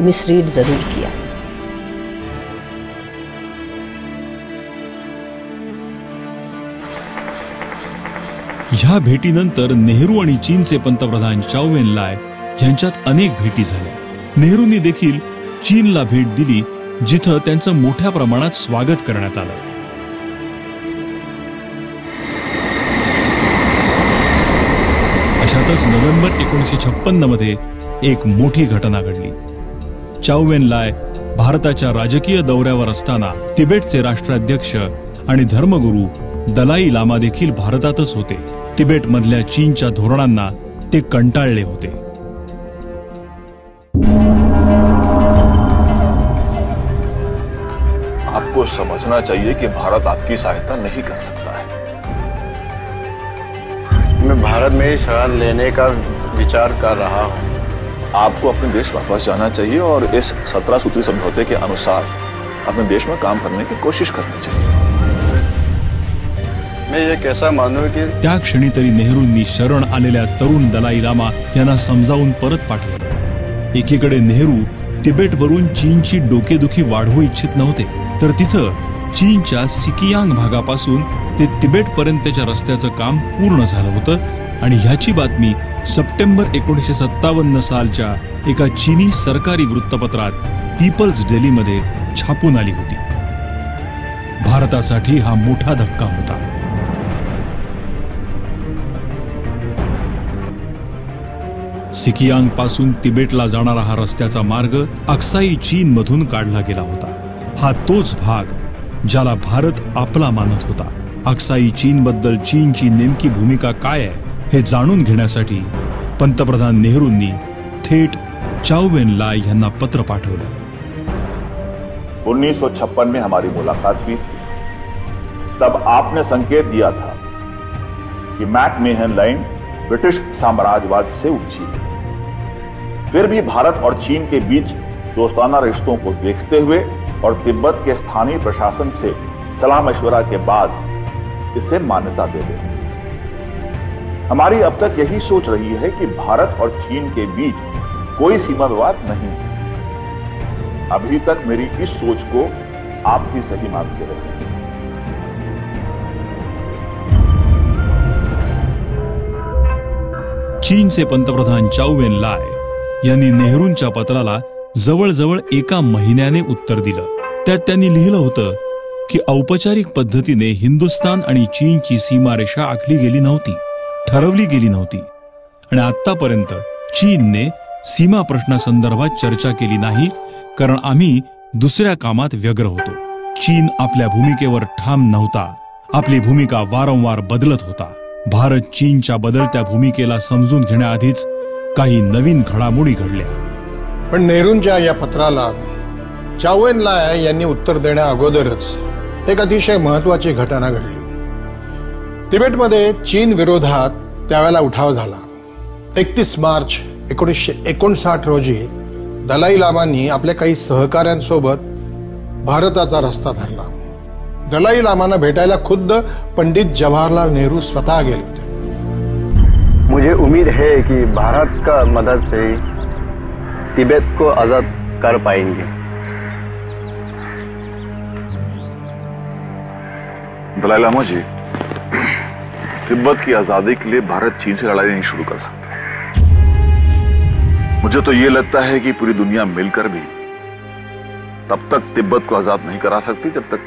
मिसरीड जरूर किया। ह्या भेटीनंतर नेहरू आणि चीनचे पंतप्रधान चाओ एन लाय यांच्यात अनेक भेटी झाल्या। नेहरूंनी देखील चीनला भेट दिली, जिथं त्यांचं मोठ्या प्रमाणात स्वागत करण्यात आलं। अशातच नोव्हेंबर 1956 मध्ये एक मोठी घटना घडली। चाओ एन लाय भारताच्या राजकीय दौऱ्यावर असताना तिबेटचे राष्ट्राध्यक्ष आणि धर्मगुरू दलाई लामा देखील भारतातच होते। तिबेटमधल्या चीनच्या धोरणांना ते कंटाळले होते। आपको समझना चाहिए कि भारत आपकी सहायता नहीं कर सकता है। मैं भारत में ही शरण लेने का विचार कर रहा हूँ। आपको अपने देश वापस जाना चाहिए और इस 17 सूत्री समझौते के अनुसार अपने देश में काम करने की कोशिश करनी चाहिए। मैं ये कैसा मानूं कि त्या क्षणी तरी नेहरूंनी शरण आलेल्या तरुण दलाई लामा यांना समजावून परत पाठवलं। एकीकडे नेहरू तिबेटवरून चीनची डोकेदुखी वाढवू इच्छित नव्हते, तर तिथं चीनच्या सिकियांग भागापासून ते तिबेटपर्यंतच्या रस्त्याचं काम पूर्ण झालं होतं आणि ह्याची बातमी सप्टेंबर 1957 सालच्या एका चीनी सरकारी वृत्तपत्रात पीपल्स डेलीमध्ये छापून आली होती। भारतासाठी हा मोठा धक्का होता। सिकियांग पासून तिबेटला जाणारा हा रस्त्याचा मार्ग अक्साई चीन मधून काढला गेला होता। हा तोच भाग ज्याला भारत आपला मानत होता। अक्साई चीन बद्दल चीनची नेमकी भूमिका काय आहे हे जाणून घेण्यासाठी पंतप्रधान नेहरूंनी थेट चाओ एन लाय यांना पत्र पाठवलं। 1956 में हमारी मुलाकात हुई थी। तब आपने संकेत दिया था कि मैकमेहन लाइन ब्रिटिश साम्राज्यवाद से ऊंची है। फिर भी भारत और चीन के बीच दोस्ताना रिश्तों को देखते हुए और तिब्बत के स्थानीय प्रशासन से सलाह मशवरा के बाद इसे मान्यता दे दें। हमारी अब तक यही सोच रही है कि भारत और चीन के बीच कोई सीमा विवाद नहीं है। अभी तक मेरी इस सोच को आप भी सही मानते रहे। चीनचे पंतप्रधान चाओ एन लाय यांनी नेहरूंच्या पत्राला जवळजवळ एका महिन्याने उत्तर दिलं। त्यात त्यांनी लिहिलं होतं की औपचारिक पद्धतीने हिंदुस्थान आणि चीनची सीमारेषा आखली गेली नव्हती, ठरवली गेली नव्हती आणि आतापर्यंत चीनने सीमा प्रश्नासंदर्भात चर्चा केली नाही, कारण आम्ही दुसऱ्या कामात व्यग्र होतो। चीन आपल्या भूमिकेवर ठाम नव्हता, आपली भूमिका वारंवार बदलत होता। भारत चीनच्या बदलत्या भूमिकेला समजून घेण्याआधीच काही नवीन घडामोडी घडल्या। पण नेहरूंच्या या पत्राला चाओ एन लाय यांनी उत्तर देण्या अगोदरच एक अतिशय महत्वाची घटना घडली। तिबेटमध्ये चीन विरोधात त्यावेळेला उठाव झाला। 31 मार्च 1959 रोजी दलाई लामांनी आपल्या काही सहकाऱ्यांसोबत भारताचा रस्ता धरला। दलाई लामांना भेटायला खुद्द पंडित जवाहरलाल नेहरू स्वतः गेले होते। मुझे उम्मीद है कि भारत का मदद से तिब्बत को आजाद कर पाएंगे। दलाई लामा जी, तिब्बत की आजादी के लिए भारत चीन से लड़ाई नहीं शुरू कर सकता। मुझे तो ये लगता है कि पूरी दुनिया मिलकर भी तब तक तिब्बत को आजाद नहीं करा सकती जब तक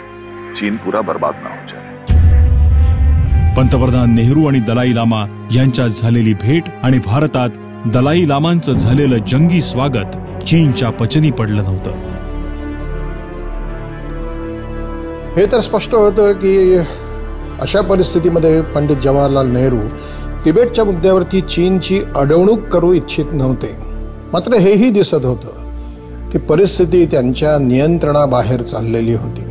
चीन पूरा बर्बाद ना हो जाए। पंतप्रधान नेहरू आणि दलाई लामा यांच्यात झालेली भेट आणि भारतात दलाई लामांचं झालेलं जंगी स्वागत चीनच्या पचनी पडलं नव्हतं। हे तर स्पष्ट होतं की अशा परिस्थितीमध्ये पंडित जवाहरलाल नेहरू तिबेटच्या मुद्द्यावरती चीनची अडवणूक करू इच्छित नव्हते। मात्र हेही दिसत होतं की परिस्थिती त्यांच्या नियंत्रणाबाहेर चाललेली होती,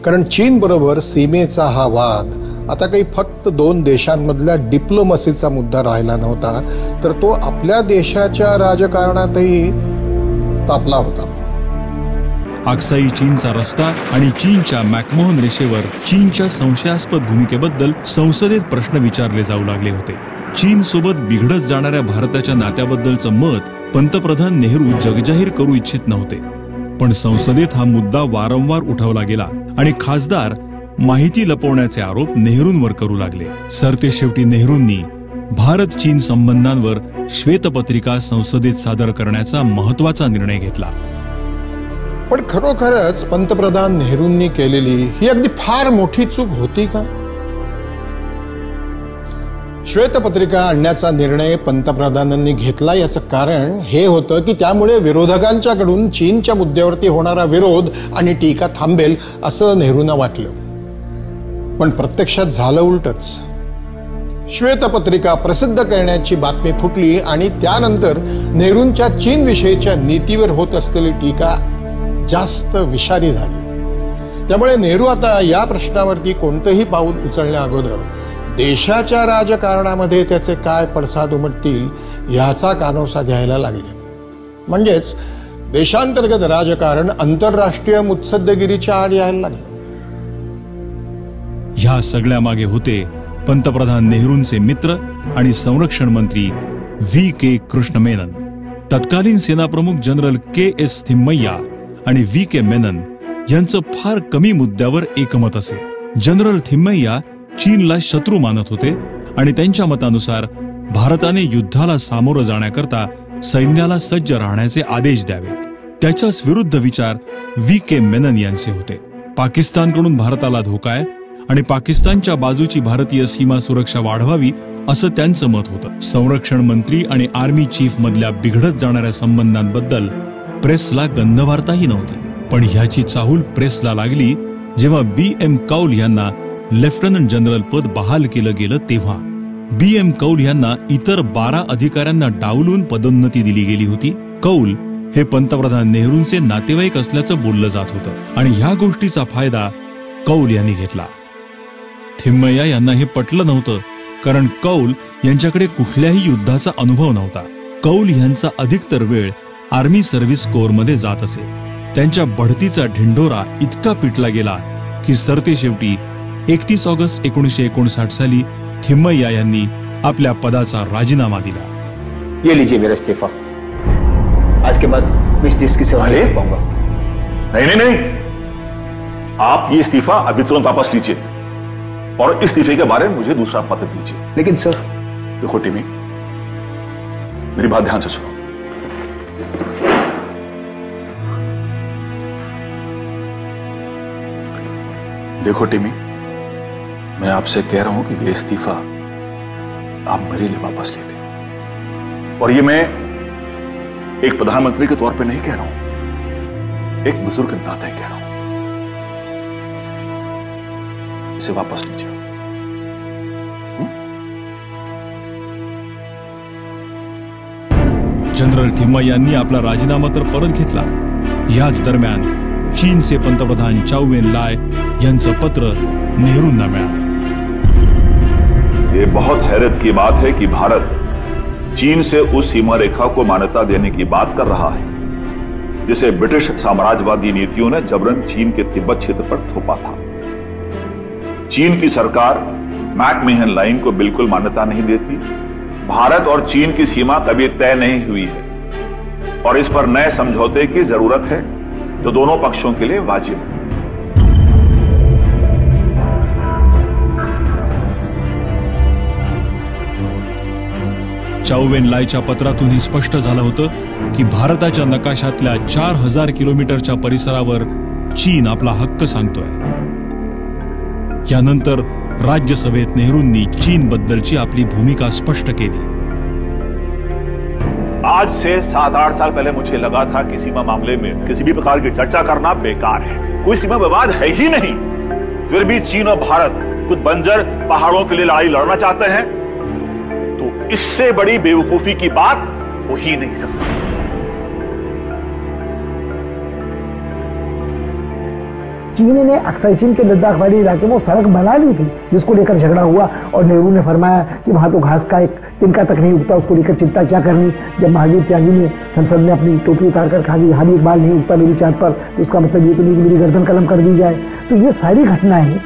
कारण चीन बरोबर सीमेचा हा वाद आता काही फक्त 2 देशांमधल्या डिप्लोमसीचा मुद्दा राहिला नव्हता, तर तो आपल्या देशाच्या राजकारणातही तापला होता। आक्साई चीनचा रस्ता आणि चीनच्या मॅकमोहन रेषेवर चीनच्या संशयास्पद भूमिकेबद्दल संसदेत प्रश्न विचारले जाऊ लागले होते. चीन सोबत बिघडत जाणाऱ्या भारताच्या नात्याबद्दलचं मत पंतप्रधान नेहरू जगजाहीर करू इच्छित नव्हते. पण संसदेत हा मुद्दा वारंवार उठवला गेला आणि खासदार माहिती लपवण्याचे आरोप नेहरूंवर करू लागले. सरतेशेवटी नेहरूंनी भारत चीन संबंधांवर श्वेतपत्रिका संसदेत सादर करण्याचा महत्वाचा निर्णय घेतला. पण खरोखरच पंतप्रधान नेहरूंनी केलेली ही अगदी फार मोठी चूक होती का? श्वेतपत्रिका आणण्याचा निर्णय पंतप्रधानांनी घेतला याचं कारण हे होतं की त्यामुळे विरोधकांच्याकडून चीनच्या मुद्द्यावरती होणारा विरोध आणि टीका थांबेल असं नेहरूंना वाटलं. पण प्रत्यक्षात झालं उलटच. श्वेतपत्रिका प्रसिद्ध करण्याची बातमी फुटली आणि त्यानंतर नेहरूंच्या चीन विषयीच्या नीतीवर होत असलेली टीका जास्त विषारी झाली. त्यामुळे नेहरू आता या प्रश्नावरती कोणतंही पाऊल उचलण्या अगोदर देशाच्या राजकारणामध्ये त्याचे काय पडसाद उमटतील याचा कानोसा घ्यायला लागले. म्हणजेच देशांतर्गत राजकारण आंतरराष्ट्रीय मुत्सद्देगिरीच्या आड यायला लागलं. ह्या सगळ्या मागे होते पंतप्रधान नेहरूंचे मित्र आणि संरक्षण मंत्री V.K. कृष्ण मेनन. तत्कालीन सेनाप्रमुख जनरल K.S. थिम्मय्या आणि V.K. मेनन यांचं फार कमी मुद्द्यावर एकमत असे. जनरल थिम्मय्या चीनला शत्रू मानत होते आणि त्यांच्या मतानुसार भारताने युद्धाला सामोरं जाण्याकरता सैन्याला सज्ज राहण्याचे आदेश द्यावेत. त्याच्याच विरुद्ध विचार V.K. मेनन यांचे होते. पाकिस्तानकडून भारताला धोका आहे आणि पाकिस्तानच्या बाजूची भारतीय सीमा सुरक्षा वाढवावी असं त्यांचं मत होतं. संरक्षण मंत्री आणि आर्मी चीफ मधल्या बिघडत जाणाऱ्या संबंधांबद्दल प्रेसला गंधवार्ताही नव्हती. पण ह्याची चाहूल प्रेसला लागली जेव्हा B.M. कौल यांना लेफ्टनंट जनरल पद बहाल केलं गेलं तेव्हा. B.M. कौल यांना इतर 12 अधिकाऱ्यांना डावलून पदोन्नती दिली गेली होती. कौल हे पंतप्रधान नेहरूंचे नातेवाईक असल्याचं बोललं जात होतं आणि ह्या गोष्टीचा फायदा कौल यांनी घेतला. थिम्मय्या यांना हे पटलं नव्हतं कारण कौल यांच्याकडे कुठल्याही युद्धाचा अनुभव नव्हता. कौल यांचा अधिकतर वेळ आर्मी सर्व्हिस कोअरमध्ये जात असे. त्यांच्या बढतीचा ढिंढोरा इतका पिटला गेला की सरतेशेवटी 31 ऑगस्ट 1959 साली थिम्मय्या यांनी आपल्या पदाचा राजीनामा दिला. ये लीजिए मेरा इस्तीफा. आज के बाद मैं इस देश की सेवा नहीं कर पाऊंगा. नहीं नहीं नहीं, आप ये इस्तीफा अभी तुरंत वापस लीजिए और इस्तीफे के बारे में मुझे दूसरा पत्र दीजिए. लेकिन सर. देखो टिमी, मेरी बात ध्यान से सुनो. देखो टिमी, मैं आपसे कह रहा हूं कि ये इस्तीफा आप मेरे लिए वापस ले लें. और ये मैं एक प्रधानमंत्री के तौर पे नहीं कह रहा हूं, एक बुजुर्ग के नाते कह रहा हूं. इसे वापस लीजिए. जनरल थिम्मय्यांनी आपला राजीनामा तर परत घेतला. याच दरम्यान चीनचे पंतप्रधान चाऊ एन लाय यांचं पत्र नेहरूंना मिळालं. ये बहुत हैरत की बात है कि भारत चीन से उस सीमा रेखा को मान्यता देने की बात कर रहा है जिसे ब्रिटिश साम्राज्यवादी नीतियों ने जबरन चीन के तिब्बत क्षेत्र पर थोपा था. चीन की सरकार मैकमोहन लाइन को बिल्कुल मान्यता नहीं देती. भारत और चीन की सीमा कभी तय नहीं हुई है और इस पर नए समझौते की जरूरत है जो दोनों पक्षों के लिए वाजिब है. चाऊ एन लायच्या पत्रातून हे स्पष्ट झालं होतं की भारताच्या नकाशातल्या 4000 किलोमीटरच्या परिसरावर चीन आपला हक्क सांगतोय. यानंतर राज्यसभेत नेहरूंनी चीन बद्दलची आपली भूमिका स्पष्ट केली. आज से 7-8 साल पहले मुझे लगा था कि सीमा मामले में किसी भी प्रकार की चर्चा करना बेकार है. कोई सीमा विवाद है ही नहीं. फिर भी चीन और भारत कुछ बंजर पहाड़ों के लिए लड़ाई लड़ना चाहते हैं तो इससे बड़ी बेवकूफी की बात हो ही नहीं सकती. चीन ने अक्साई चीन के लद्दाख वाली इलाके में वो सड़क बना ली थी जिसको लेकर झगड़ा हुआ, और नेहरू ने फरमाया कि वहाँ तो घास का एक तिनका तक नहीं उगता, उसको लेकर चिंता क्या करनी। जब महावीर त्यागी ने संसद में अपनी टोपी उतार कर कहा कि यहाँ भी एक बाल नहीं उगता मेरी चाँद पर, तो उसका मतलब ये तो नहीं कि मेरी गर्दन कलम कर दी जाए। तो ये सारी घटनाएं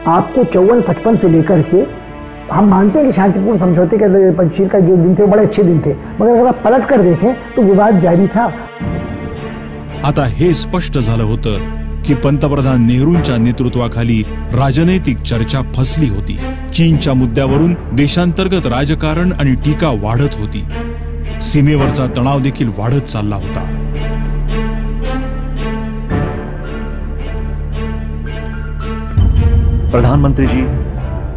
आपको 54-55 से लेकर के, हम मानते हैं कि शांतिपूर्ण समझौते के पंचशील का जो दिन थे वो बड़े अच्छे दिन थे, मगर अगर आप पलट कर देखें तो विवाद जारी था। आता हे स्पष्ट झालं होतं की पंतप्रधान नेहरूंच्या नेतृत्वाखाली राजनैतिक चर्चा फसली होती। चीनच्या मुद्द्यावरून देशांतर्गत राजकारण आणि टीका वाढत होती। सीमेवरचा तणाव देखील वाढत चालला होता। प्रधानमंत्री जी,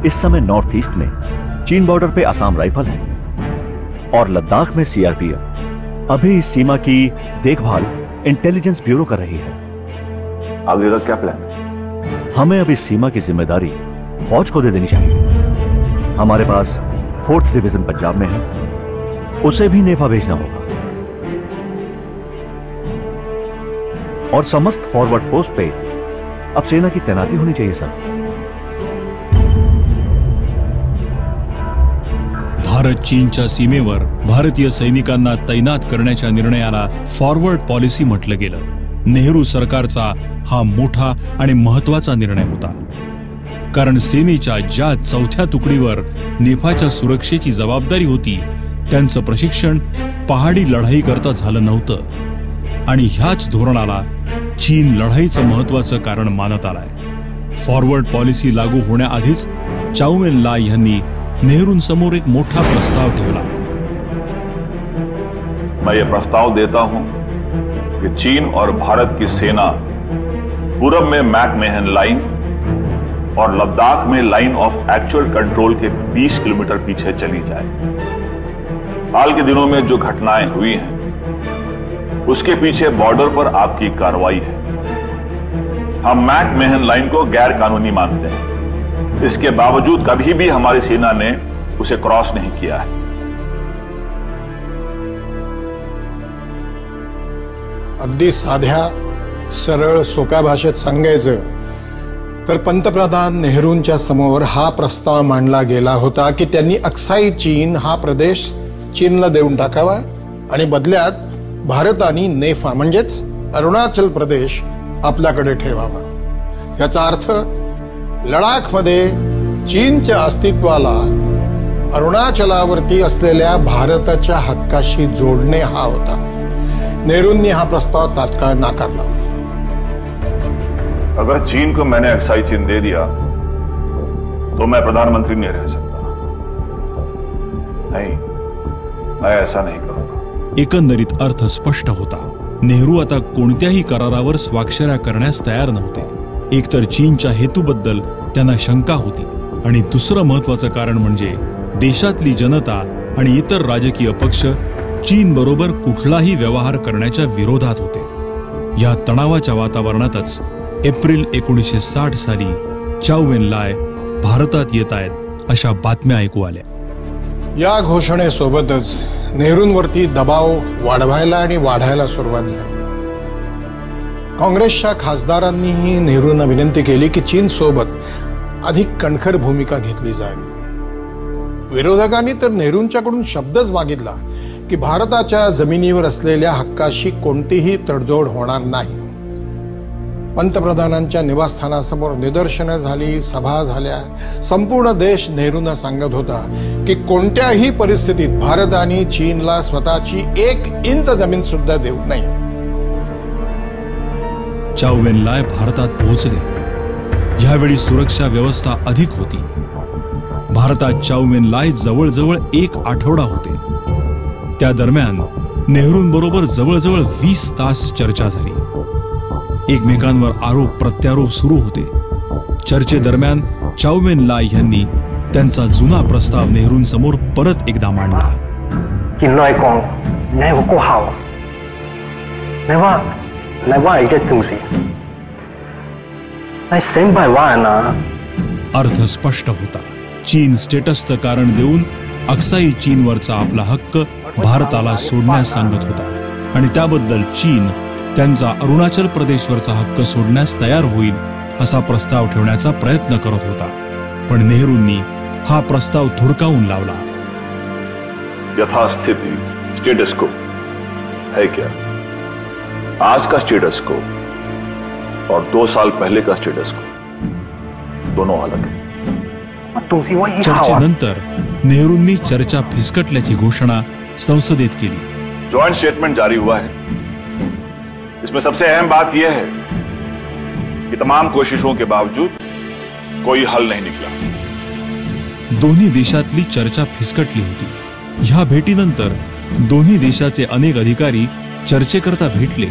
इस समय नॉर्थ ईस्ट में चीन बॉर्डर पे असम राइफल है और लद्दाख में सीआरपीएफ अभी इस सीमा की देखभाल इंटेलिजेंस ब्यूरो कर रही है। आगे का क्या प्लान है? हमें अब इस सीमा की जिम्मेदारी फौज को दे देनी चाहिए। हमारे पास 4th डिवीजन पंजाब में है, उसे भी नेफा भेजना होगा और समस्त फॉरवर्ड पोस्ट पे अब सेना की तैनाती होनी चाहिए सर। भारत चीनच्या सीमेवर भारतीय सैनिकांना तैनात करण्याच्या निर्णयाला फॉरवर्ड पॉलिसी म्हटलं गेलं। नेहरू सरकारचा हा मोठा आणि महत्वाचा निर्णय होता, कारण सेनेच्या ज्या 4थ्या तुकडीवर नेफाच्या सुरक्षेची जबाबदारी होती त्यांचं प्रशिक्षण पहाडी लढाई करता झालं नव्हतं आणि ह्याच धोरणाला चीन लढाईचं महत्वाचं कारण मानत आलाय। फॉरवर्ड पॉलिसी लागू होण्याआधीच चाऊ एन लाई यांनी नेहरूंसमोर एक मोठा प्रस्ताव ठेवला। मैं ये प्रस्ताव देता हूं कि चीन और भारत की सेना पूरब में मैकमेहन लाइन और लद्दाख में line of actual control K 20 kilometre पीछे चली जाए। हाल के दिनों में जो घटनाएं हुई हैं उसके पीछे बॉर्डर पर आपकी कार्रवाई है। हम मैकमेहन लाइन को गैर कानूनी मानते हैं, इसके बावजूद कभी भी हमारी सेना ने उसे क्रॉस नहीं किया है। अगदी साध्या सरळ सोप्या भाषेत सांगायचं तर पंतप्रधान नेहरूंच्या समोर हा प्रस्ताव मांडला गेला होता की त्यांनी अक्साई चीन हा प्रदेश चीनला देऊन टाकावा आणि बदल्यात भारताने नेफा म्हणजेच अरुणाचल प्रदेश आपल्याकडे ठेवावा। याचा अर्थ लडाखमध्ये चीनच्या अस्तित्वाला अरुणाचलावरती असलेल्या भारताच्या हक्काशी जोडणे हा होता। नेहरूंनी हा प्रस्ताव तात्काळ नाकारला। अगर चीन को मैंने अक्साई चीन दे दिया तो मैं प्रधानमंत्री नहीं रह सकता। नहीं, मैं ऐसा नहीं करूंगा। एकंदरीत अर्थ स्पष्ट होता। नेहरू आता कोणत्याही करारावर स्वाक्षऱ्या करण्यास तयार नव्हते। एकतर चीनच्या हेतूबद्दल त्यांना शंका होती आणि दुसरं महत्वाचं कारण म्हणजे देशातली जनता आणि इतर राजकीय पक्ष चीन बरोबर कुठलाही व्यवहार करण्याच्या विरोधात होते। या तणावाच्या वातावरणातच एप्रिल 1960 साली चाऊ एन लाई भारतात येत आहेत अशा बातम्या ऐकू आल्या। या घोषणेसोबतच नेहरूंवरती दबाव वाढवायला आणि वाढायला सुरुवात झाली। काँग्रेसच्या खासदारांनीही नेहरूंना विनंती केली की चीन सोबत अधिक कणखर भूमिका घेतली जावी। विरोधकांनी तर नेहरूंच्याकडून शब्दच मागितला की भारताच्या जमिनीवर असलेल्या हक्काशी कोणतीही तडजोड होणार नाही। पंतप्रधानांच्या निवासस्थानासमोर निदर्शनं झाली, सभा झाल्या। संपूर्ण देश नेहरूंना सांगत होता की कोणत्याही परिस्थितीत भारताने चीनला स्वतःची 1 इंच जमीन सुद्धा देऊ नये। चाऊ एन लाई भारतात पोहोचले। यावेळी सुरक्षा व्यवस्था अधिक होती। भारतात चाऊ एन लाई जवळजवळ 1 आठवडा होते। त्या दरम्यान नेहरूंबरोबर जवळजवळ 20 तास चर्चा झाली। एकमेकांवर आरोप प्रत्यारोप सुरू होते। चर्चेदरम्यान चाऊ एन लाई यांनी त्यांचा जुना प्रस्ताव नेहरूंसमोर परत एकदा मांडला। अर्थ स्पष्ट होता। चीन स्टेटसचं कारण देऊन अक्साई चीनवरचा आपला हक्क भारताला सोडण्यास सांगत होता आणि त्याबद्दल चीन त्यांचा अरुणाचल प्रदेशवरचा हक्क सोडण्यास तयार होईल असा प्रस्ताव ठेवण्याचा प्रयत्न करत होता, पण नेहरूंनी हा प्रस्ताव धुडकावून लावला. यथास्थिति स्टेटस को है क्या? आज का स्टेटस को और 2 साल पहले का स्टेटस को दोनों अलग है. चर्चेनंतर नेहरूंनी चर्चा फिसकटल्याची घोषणा संसदेत केली. ज्वाइंट स्टेटमेंट जारी हुआ है. इसमें सबसे अहम बात यह है कि तमाम कोशिशों के बावजूद कोई हल नहीं निकला. दोन्ही देशातली चर्चा फिसकटली होती. ह्या भेटीनंतर दोन्ही देशाचे अनेक अधिकारी चर्चेकरता भेटले,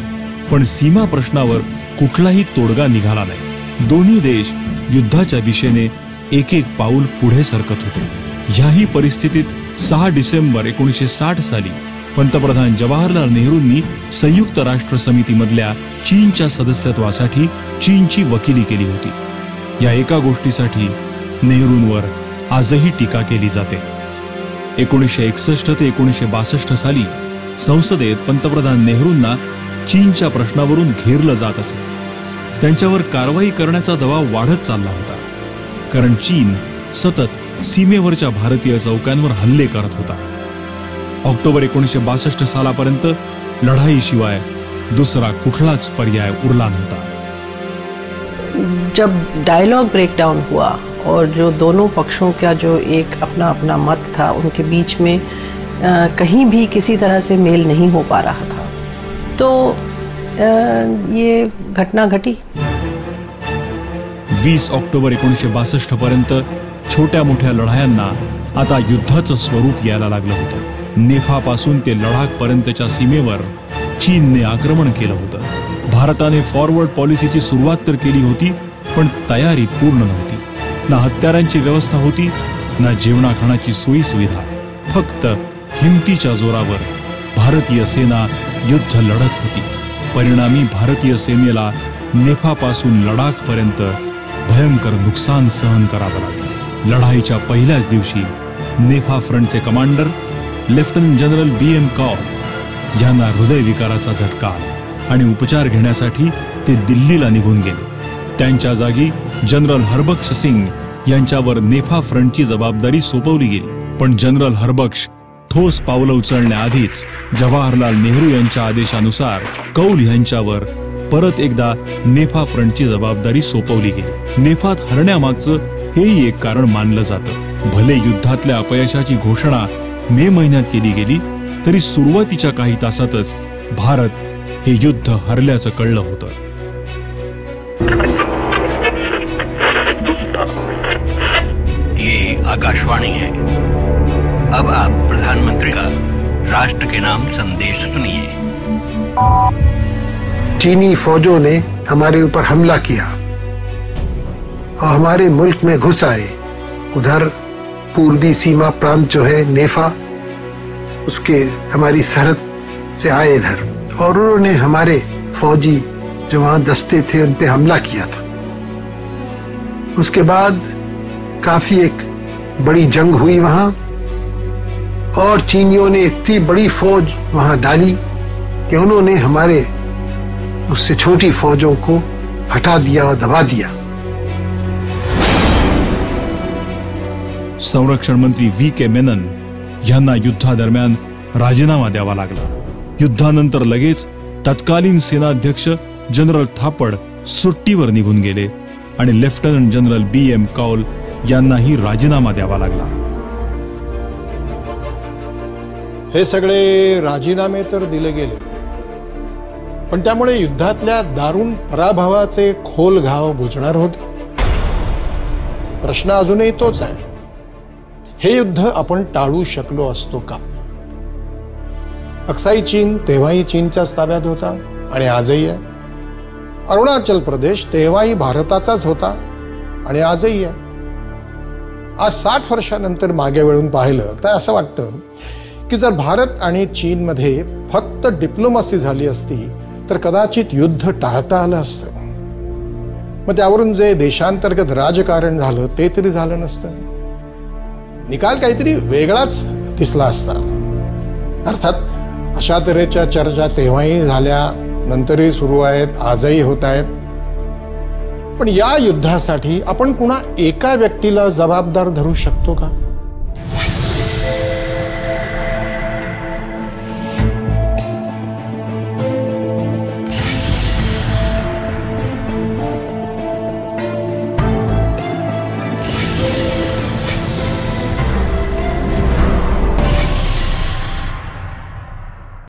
पण सीमा प्रश्नावर कुठलाही तोडगा निघाला नाही. दोन्ही देश युद्धाच्या दिशेने एक एक पाऊल पुढे सरकत होते. ह्याही परिस्थितीत 6 डिसेंबर 1960 साली पंतप्रधान जवाहरलाल नेहरूंनी संयुक्त राष्ट्र समितीमधल्या चीनच्या सदस्यत्वासाठी चीनची वकिली केली होती. या एका गोष्टीसाठी नेहरूंवर आजही टीका केली जाते. 1961 ते 1962 साली संसदेत पंतप्रधान नेहरूंना चीनच्या प्रश्नावरून घेरलं जात असे. त्यांच्यावर कारवाई करण्याचा दबाव वाढत चालला होता, कारण चीन सतत सीमेवरच्या भारतीय चौक्यांवर हल्ले करत होता. ऑक्टोबर 1962 सालापर्यंत लढाईशिवाय दूसरा कुठलाच पर्याय उरला नव्हता. जब डायलॉग ब्रेक डाउन हुआ और जो दोनों पक्षों का जो एक अपना अपना मत था, उनके बीच में कहीं भी किसी तरह से मेल नहीं हो पा रहा था, तो ये घटना घटी. 20 ऑक्टोबर 1962 पर्यंत छोट्या मोठ्या लढायांना आता युद्धाचं स्वरूप यायला लागलं होतं. नेफापासून ते लडाख पर्यंतच्या सीमेवर चीनने आक्रमण केलं होतं. भारताने फॉरवर्ड पॉलिसीची सुरुवात तर केली होती, पण तयारी पूर्ण नव्हती. ना हत्यारांची व्यवस्था होती, ना जेवणाखाणाची सोयी सुविधा. फक्त हिमतीच्या जोरावर भारतीय सेना युद्ध लढत होती. परिणामी भारतीय सेनेला नेफापासून लडाख पर्यंत भयंकर नुकसान सहन करावं लागलं. लढाईच्या पहिल्याच दिवशी नेफा फ्रंटचे कमांडर लेफ्टनंट जनरल BM कौल यांना हृदयविकाराचा झटका आला आणि उपचार घेण्यासाठी ते दिल्लीला निघून गेले. त्यांच्या जागी जनरल हरबख्श सिंग यांच्यावर नेफा फ्रंटची जबाबदारी सोपवली गेली. पण जनरल हरबख्श ठोस पावलं उचलण्याआधीच जवाहरलाल नेहरू यांच्या आदेशानुसार कौल यांच्यावर परत एकदा नेफा फ्रंटची जबाबदारी सोपवली गेली. नेफात हरण्यामागचं हेही एक कारण मानलं जातं. भले युद्धातल्या अपयशाची घोषणा मे महिन्यात केली गेली, तरी सुरुवातीच्या काही तासातच भारत हे युद्ध हरल्याचं कळलं होतं. ये आकाशवाणी है. अब आप प्रधानमंत्री का राष्ट्र के नाम संदेश सुनिए. चीनी फौजों ने हमारे ऊपर हमला किया और हमारे मुल्क में घुस आए. उधर पूर्वी सीमा प्रांत जो है नेफा, उसके हमारी सरहद से आए इधर, और उन्होंने हमारे फौजी जो वहां दस्ते थे उन पे हमला किया था. उसके बाद काफी एक बड़ी जंग हुई वहां, और चीनियों ने इतनी बड़ी फौज वहां डाली कि उन्होंने हमारे उससे छोटी फौजों को हटा दिया और दबा दिया. संरक्षण मंत्री V.K. मेनन यांना युद्धादरम्यान राजीनामा द्यावा लागला. युद्धानंतर लगेच तत्कालीन सेनाध्यक्ष जनरल थापड सुट्टीवर निघून गेले आणि लेफ्टनंट जनरल BM कौल यांनाही राजीनामा द्यावा लागला. हे सगळे राजीनामे तर दिले गेले, पण त्यामुळे युद्धातल्या दारुण पराभवाचे खोल घाव बुजणार होते. प्रश्न अजूनही तोच आहे, हे युद्ध आपण टाळू शकलो असतो का? अक्साई चीन तेव्हाही चीनच्याच ताब्यात होता आणि आजही आहे. अरुणाचल प्रदेश तेव्हाही भारताचाच होता आणि आजही आहे. आज 60 वर्षानंतर मागे वळून पाहिलं तर असं वाटतं की जर भारत आणि चीनमध्ये फक्त डिप्लोमसी झाली असती तर कदाचित युद्ध टाळता आलं असतं. मग त्यावरून जे देशांतर्गत राजकारण झालं ते तरी झालं नसतं. निकाल काहीतरी वेगळाच दिसला असता. अर्थात अशा तऱ्हेच्या चर्चा तेव्हाही झाल्या, नंतरही सुरू आहेत, आजही होत आहेत. पण या युद्धासाठी आपण कुणा एका व्यक्तीला जबाबदार धरू शकतो का?